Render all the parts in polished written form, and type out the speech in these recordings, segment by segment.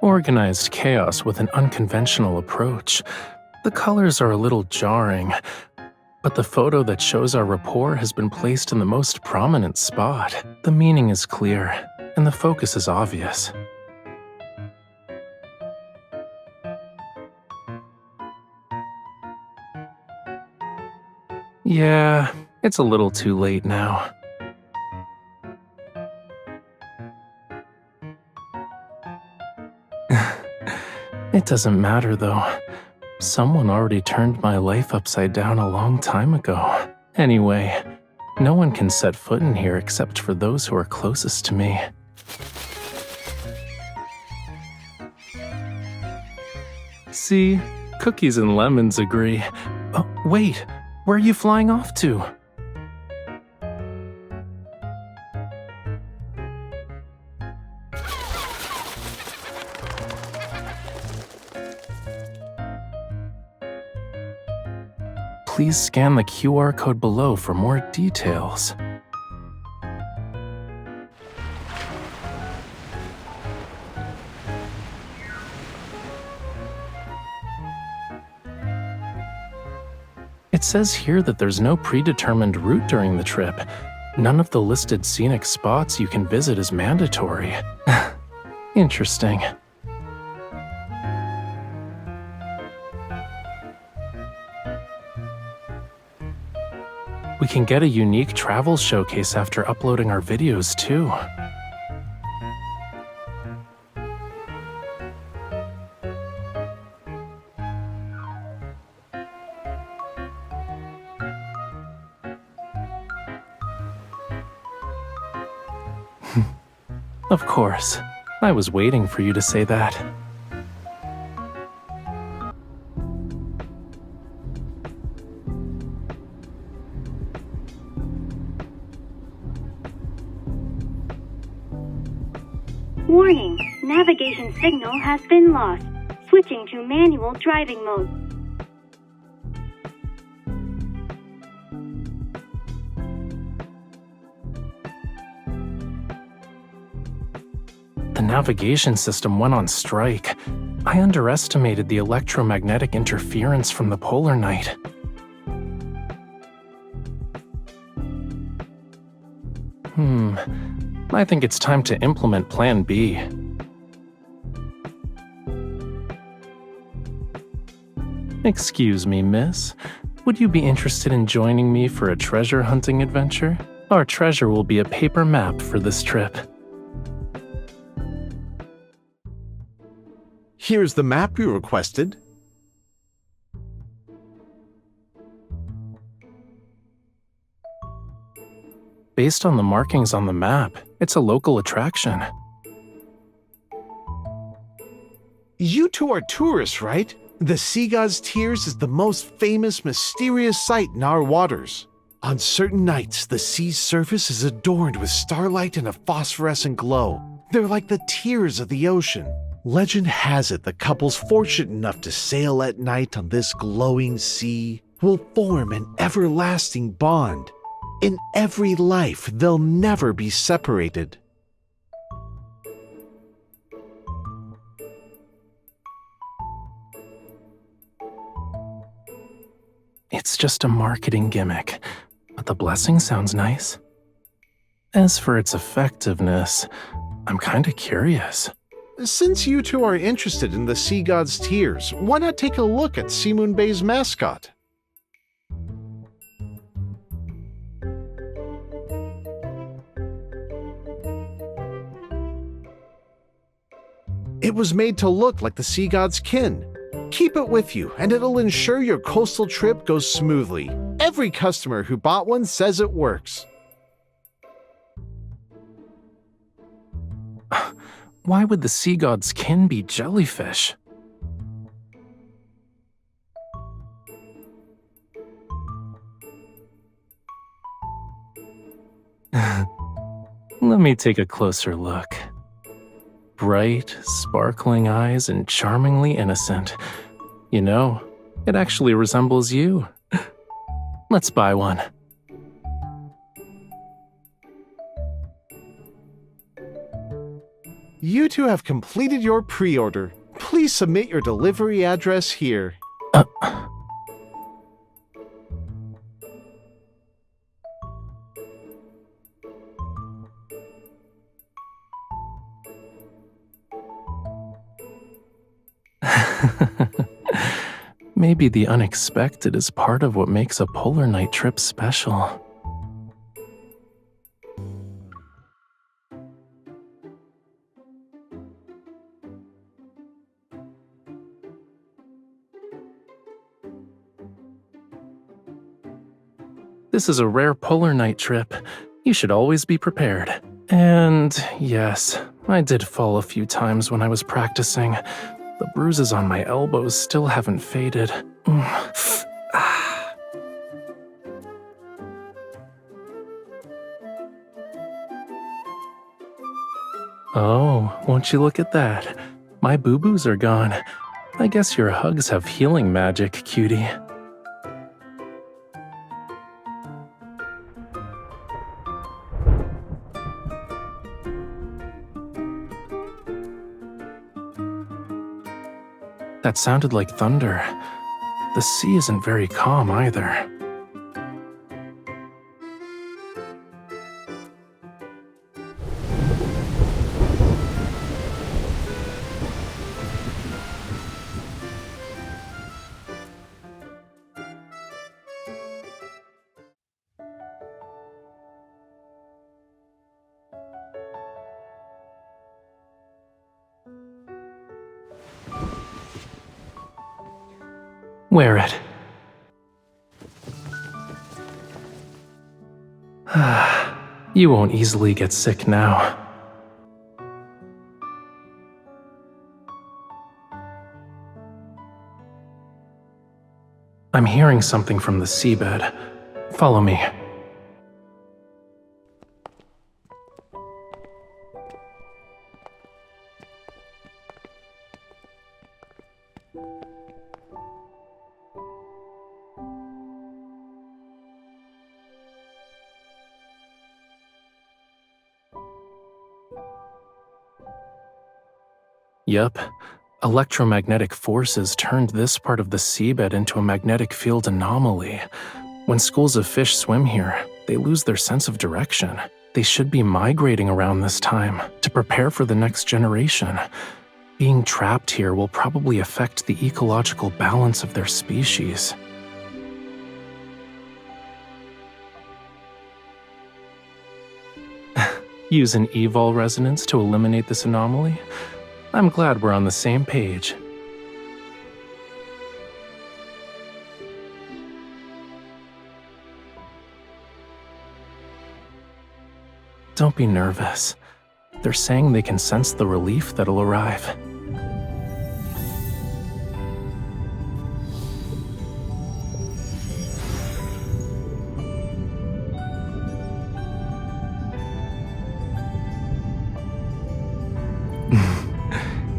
Organized chaos with an unconventional approach. The colors are a little jarring, but the photo that shows our rapport has been placed in the most prominent spot. The meaning is clear, and the focus is obvious. Yeah, it's a little too late now. It doesn't matter though. Someone already turned my life upside down a long time ago. Anyway, no one can set foot in here except for those who are closest to me. See, cookies and lemons agree. Oh, wait, where are you flying off to? Please scan the QR code below for more details. It says here that there's no predetermined route during the trip. None of the listed scenic spots you can visit is mandatory. Interesting. We can get a unique travel showcase after uploading our videos too. Of course, I was waiting for you to say that. Warning, navigation signal has been lost. Switching to manual driving mode. The navigation system went on strike. I underestimated the electromagnetic interference from the polar night. I think it's time to implement Plan B. Excuse me, miss. Would you be interested in joining me for a treasure hunting adventure? Our treasure will be a paper map for this trip. Here's the map you requested. Based on the markings on the map, it's a local attraction. You two are tourists, right? The Sea God's Tears is the most famous, mysterious sight in our waters. On certain nights, the sea's surface is adorned with starlight and a phosphorescent glow. They're like the tears of the ocean. Legend has it the couples fortunate enough to sail at night on this glowing sea will form an everlasting bond. In every life, they'll never be separated. It's just a marketing gimmick, but the blessing sounds nice. As for its effectiveness, I'm kinda curious. Since you two are interested in the Sea God's Tears, why not take a look at Seamoon Bay's mascot? It was made to look like the Sea God's kin. Keep it with you, and it'll ensure your coastal trip goes smoothly. Every customer who bought one says it works. Why would the sea god's kin be jellyfish? Let me take a closer look. Bright, sparkling eyes and charmingly innocent. You know, it actually resembles you. Let's buy one. You two have completed your pre-order. Please submit your delivery address here. Maybe the unexpected is part of what makes a polar night trip special. This is a rare polar night trip. You should always be prepared. And yes, I did fall a few times when I was practicing. The bruises on my elbows still haven't faded. Oh, won't you look at that? My boo-boos are gone. I guess your hugs have healing magic, cutie. That sounded like thunder. The sea isn't very calm either. Wear it. You won't easily get sick now. I'm hearing something from the seabed. Follow me. Yup. Electromagnetic forces turned this part of the seabed into a magnetic field anomaly. When schools of fish swim here, they lose their sense of direction. They should be migrating around this time to prepare for the next generation. Being trapped here will probably affect the ecological balance of their species. Use an evol resonance to eliminate this anomaly? I'm glad we're on the same page. Don't be nervous. They're saying they can sense the relief that'll arrive.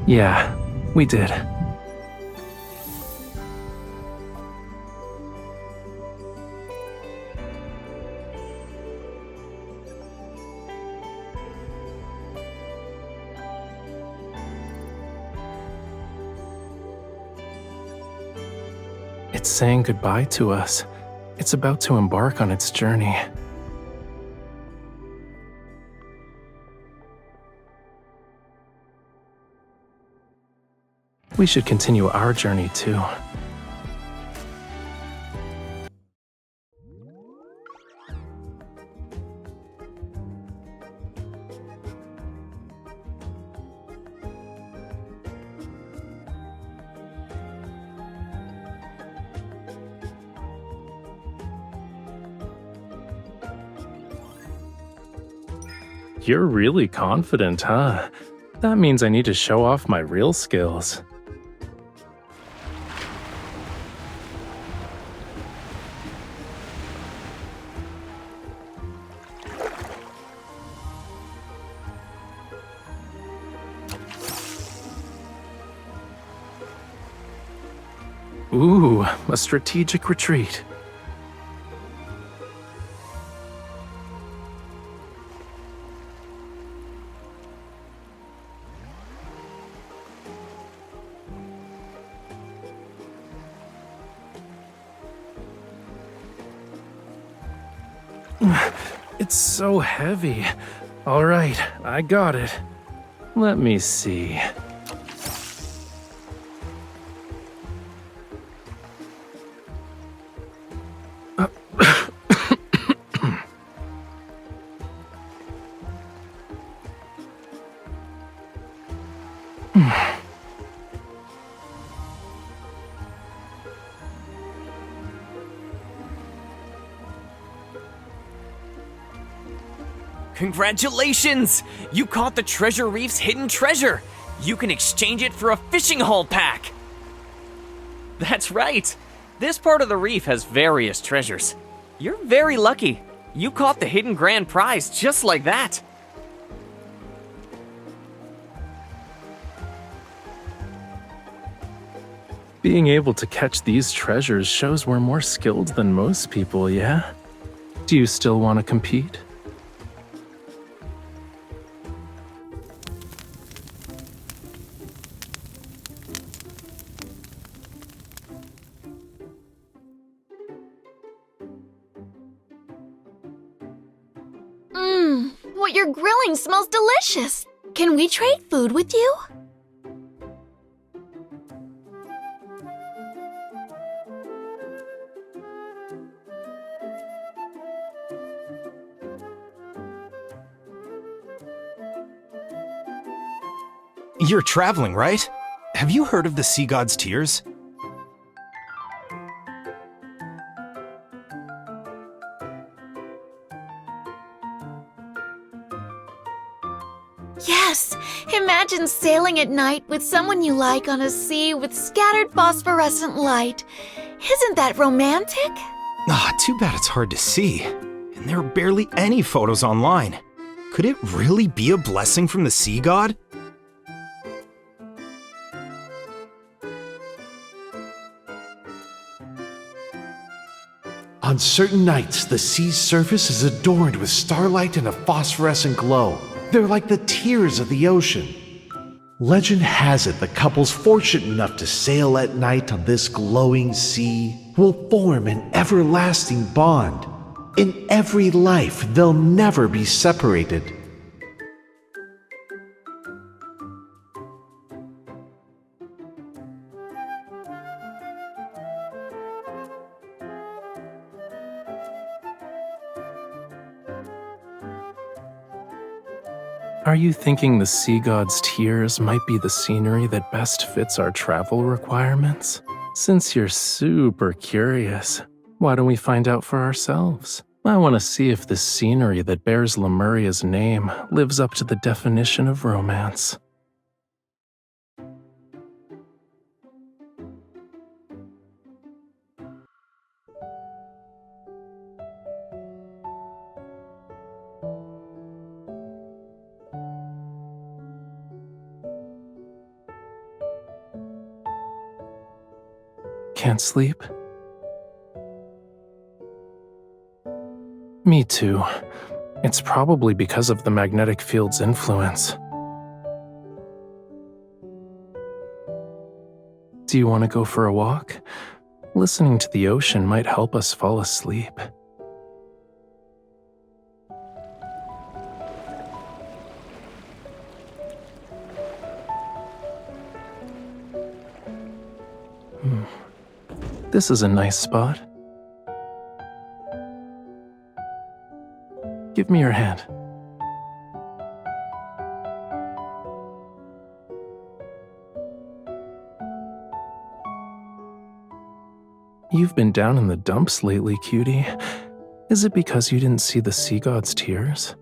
Yeah, we did. It's saying goodbye to us. It's about to embark on its journey. We should continue our journey too. You're really confident, huh? That means I need to show off my real skills. Ooh, a strategic retreat. It's so heavy. All right, I got it. Let me see. Congratulations! You caught the treasure reef's hidden treasure! You can exchange it for a fishing haul pack! That's right! This part of the reef has various treasures. You're very lucky. You caught the hidden grand prize just like that. Being able to catch these treasures shows we're more skilled than most people, yeah? Do you still want to compete? What you're grilling smells delicious. Can we trade food with you? You're traveling, right? Have you heard of the Sea God's Tears? Yes! Imagine sailing at night with someone you like on a sea with scattered phosphorescent light. Isn't that romantic? Too bad it's hard to see. And there are barely any photos online. Could it really be a blessing from the Sea God? On certain nights, the sea's surface is adorned with starlight and a phosphorescent glow. They're like the tears of the ocean. Legend has it the couples fortunate enough to sail at night on this glowing sea will form an everlasting bond. In every life, they'll never be separated. Are you thinking the sea god's tears might be the scenery that best fits our travel requirements? Since you're super curious, why don't we find out for ourselves? I want to see if this scenery that bears Lemuria's name lives up to the definition of romance. Can't sleep? Me too. It's probably because of the magnetic field's influence. Do you want to go for a walk? Listening to the ocean might help us fall asleep. This is a nice spot. Give me your hand. You've been down in the dumps lately, cutie. Is it because you didn't see the sea god's tears?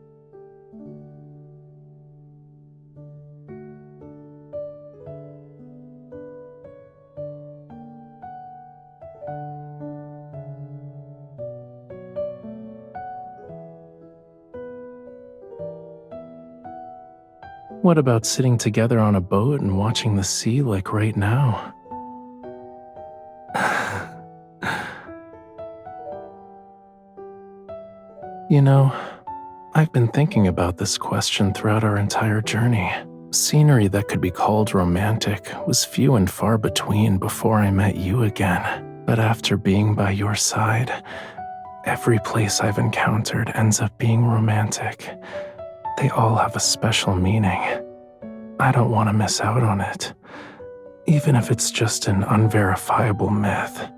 What about sitting together on a boat and watching the sea like right now? You know, I've been thinking about this question throughout our entire journey. Scenery that could be called romantic was few and far between before I met you again. But after being by your side, Every place I've encountered ends up being romantic. They all have a special meaning. I don't want to miss out on it, even if it's just an unverifiable myth.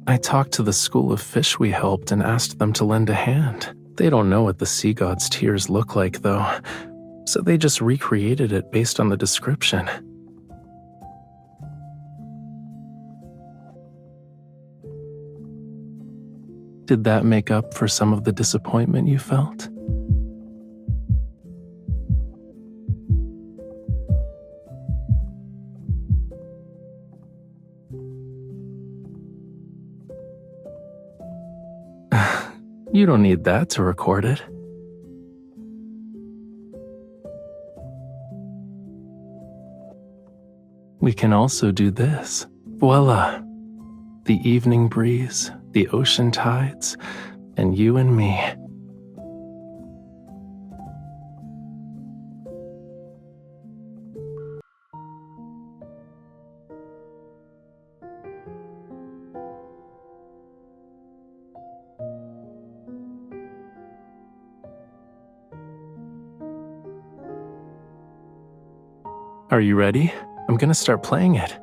I talked to the school of fish we helped and asked them to lend a hand. They don't know what the sea god's tears look like, though, so they just recreated it based on the description. Did that make up for some of the disappointment you felt? You don't need that to record it. We can also do this. Voila! The evening breeze, the ocean tides, and you and me. Are you ready? I'm gonna start playing it.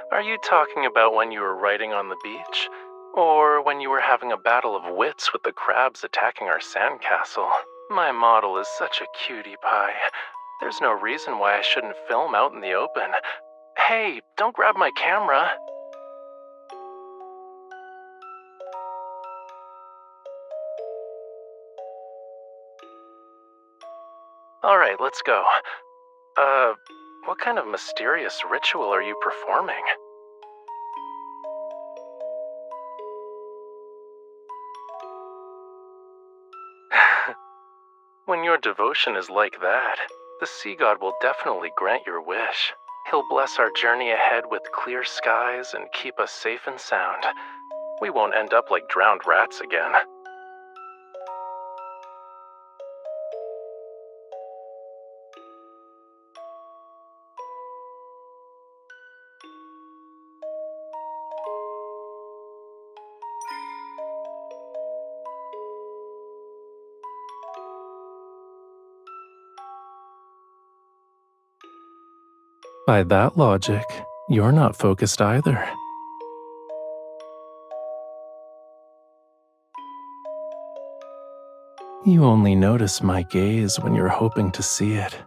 Are you talking about when you were writing on the beach? Or when you were having a battle of wits with the crabs attacking our sandcastle? My model is such a cutie pie. There's no reason why I shouldn't film out in the open. Hey, don't grab my camera. Alright, let's go. What kind of mysterious ritual are you performing? When your devotion is like that, the sea god will definitely grant your wish. He'll bless our journey ahead with clear skies and keep us safe and sound. We won't end up like drowned rats again. By that logic, you're not focused either. You only notice my gaze when you're hoping to see it.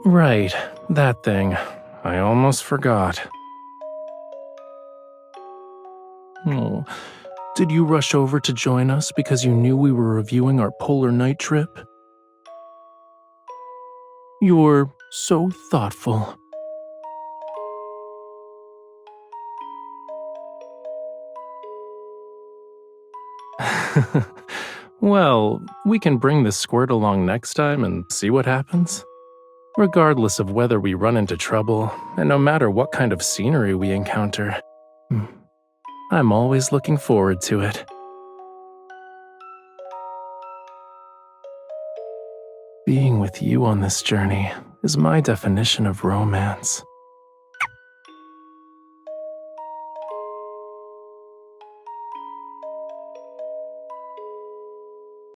Right, that thing. I almost forgot. Oh, did you rush over to join us because you knew we were reviewing our polar night trip? You're so thoughtful. Well, we can bring the squirt along next time and see what happens. Regardless of whether we run into trouble, and no matter what kind of scenery we encounter, I'm always looking forward to it. Being with you on this journey is my definition of romance.